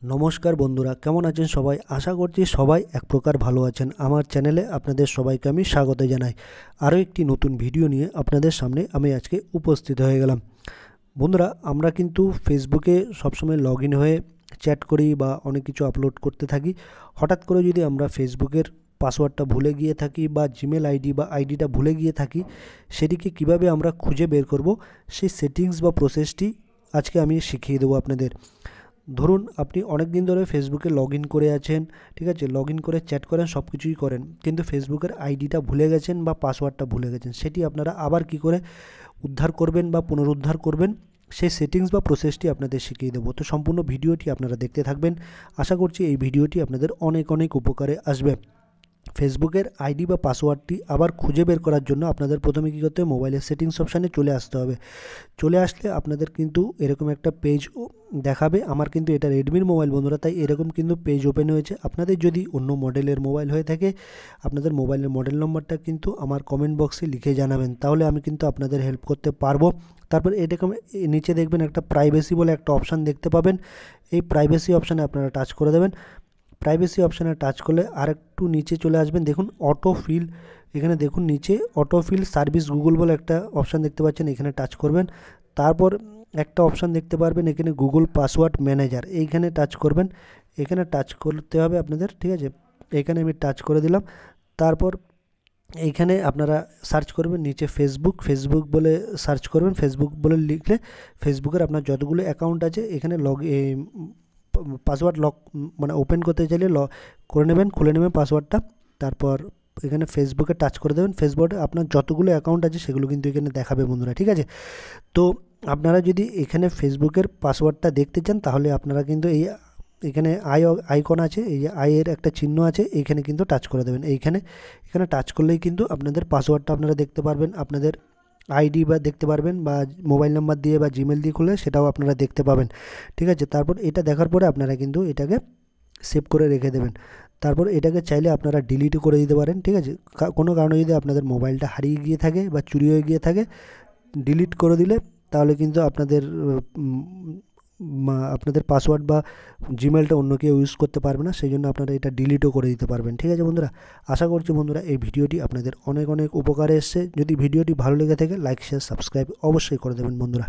নমস্কার বন্ধুরা, কেমন আছেন সবাই? আশা করছি সবাই এক প্রকার ভালো আছেন। আমার চ্যানেলে আপনাদের সবাইকে আমি স্বাগত জানাই। আরও একটি নতুন ভিডিও নিয়ে আপনাদের সামনে আমি আজকে উপস্থিত হয়ে গেলাম। বন্ধুরা, আমরা কিন্তু ফেসবুকে সবসময় লগ ইন হয়ে চ্যাট করি বা অনেক কিছু আপলোড করতে থাকি। হঠাৎ করে যদি আমরা ফেসবুকের পাসওয়ার্ডটা ভুলে গিয়ে থাকি বা জিমেল আইডি বা আইডিটা ভুলে গিয়ে থাকি, সেটিকে কিভাবে আমরা খুঁজে বের করব, সেই সেটিংস বা প্রসেসটি আজকে আমি শিখিয়ে দেবো আপনাদের। ধরুন আপনি অনেক দিন ধরে ফেসবুকে লগ ইন করে আছেন, ঠিক আছে, লগ ইন করে চ্যাট করেন, সব কিছুই করেন, কিন্তু ফেসবুকের আইডিটা ভুলে গেছেন বা পাসওয়ার্ডটা ভুলে গেছেন। সেটি আপনারা আবার কি করে উদ্ধার করবেন বা পুনরুদ্ধার করবেন, সেই সেটিংস বা প্রসেসটি আপনাদের শিখিয়ে দেবো। তো সম্পূর্ণ ভিডিওটি আপনারা দেখতে থাকবেন। আশা করছি এই ভিডিওটি আপনাদের অনেক অনেক উপকারে আসবে। ফেসবুকের আইডি বা পাসওয়ার্ডটি আবার খুঁজে বের করার জন্য আপনাদের প্রথমে কী করতে হবে, মোবাইলের সেটিংস অপশানে চলে আসতে হবে। চলে আসলে আপনাদের কিন্তু এরকম একটা পেজ দেখাবে। আমার কিন্তু এটা রেডমির মোবাইল বন্ধুরা, তাই এরকম কিন্তু পেজ ওপেন হয়েছে। আপনাদের যদি অন্য মডেলের মোবাইল হয়ে থাকে, আপনাদের মোবাইলের মডেল নম্বরটা কিন্তু আমার কমেন্ট বক্সে লিখে জানাবেন, তাহলে আমি কিন্তু আপনাদের হেল্প করতে পারবো। তারপর এরকম নিচে দেখবেন একটা প্রাইভেসি বলে একটা অপশান দেখতে পাবেন। এই প্রাইভেসি অপশানে আপনারা টাচ করে দেবেন। প্রাইভেসি অপশানে টাচ করলে আরেকটু নিচে চলে আসবেন, দেখুন অটোফিল, এখানে দেখুন নিচে অটোফিল সার্ভিস গুগল বলে একটা অপশান দেখতে পাচ্ছেন, এখানে টাচ করবেন। তারপর একটা অপশান দেখতে পারবেন এখানে গুগল পাসওয়ার্ড ম্যানেজার, এইখানে টাচ করবেন। এখানে টাচ করতে হবে আপনাদের, ঠিক আছে। এখানে আমি টাচ করে দিলাম। তারপর এইখানে আপনারা সার্চ করবেন নিচে ফেসবুক বলে সার্চ করবেন। ফেসবুক বলে লিখলে ফেসবুকের আপনার যতগুলো অ্যাকাউন্ট আছে এখানে পাসওয়ার্ড লক মানে ওপেন করতে চাইলে করে নেবেন, খুলে নেবেন পাসওয়ার্ডটা। তারপর এখানে ফেসবুকে টাচ করে দেবেন। ফেসবুকে আপনার যতগুলো অ্যাকাউন্ট আছে সেগুলো কিন্তু এখানে দেখাবে বন্ধুরা, ঠিক আছে। তো আপনারা যদি এখানে ফেসবুকের পাসওয়ার্ডটা দেখতে চান, তাহলে আপনারা কিন্তু এখানে আইকন আছে, এই যে আইয়ের একটা চিহ্ন আছে, এইখানে কিন্তু টাচ করে দেবেন। এখানে টাচ করলেই কিন্তু আপনাদের পাসওয়ার্ডটা আপনারা দেখতে পারবেন, আপনাদের আইডি বা দেখতে পারবেন, বা মোবাইল নাম্বার দিয়ে বা জিমেল দিয়ে খুলে সেটাও আপনারা দেখতে পাবেন, ঠিক আছে। তারপর এটা দেখার পরে আপনারা কিন্তু এটাকে সেভ করে রেখে দেবেন। তারপর এটাকে চাইলে আপনারা ডিলিটও করে দিতে পারেন, ঠিক আছে। কোনো কারণে যদি আপনাদের মোবাইলটা হারিয়ে গিয়ে থাকে বা চুরি হয়ে গিয়ে থাকে, ডিলিট করে দিলে তাহলে কিন্তু আপনাদের পাসওয়ার্ড বা জিমেলটা অন্য কেউ ইউজ করতে পারবে না, সেই জন্য আপনারা এটা ডিলিটও করে দিতে পারবেন, ঠিক আছে বন্ধুরা। আশা করছি বন্ধুরা এই ভিডিওটি আপনাদের অনেক অনেক উপকারে এসছে। যদি ভিডিওটি ভালো লেগে থাকে, লাইক শেয়ার সাবস্ক্রাইব অবশ্যই করে দেবেন বন্ধুরা।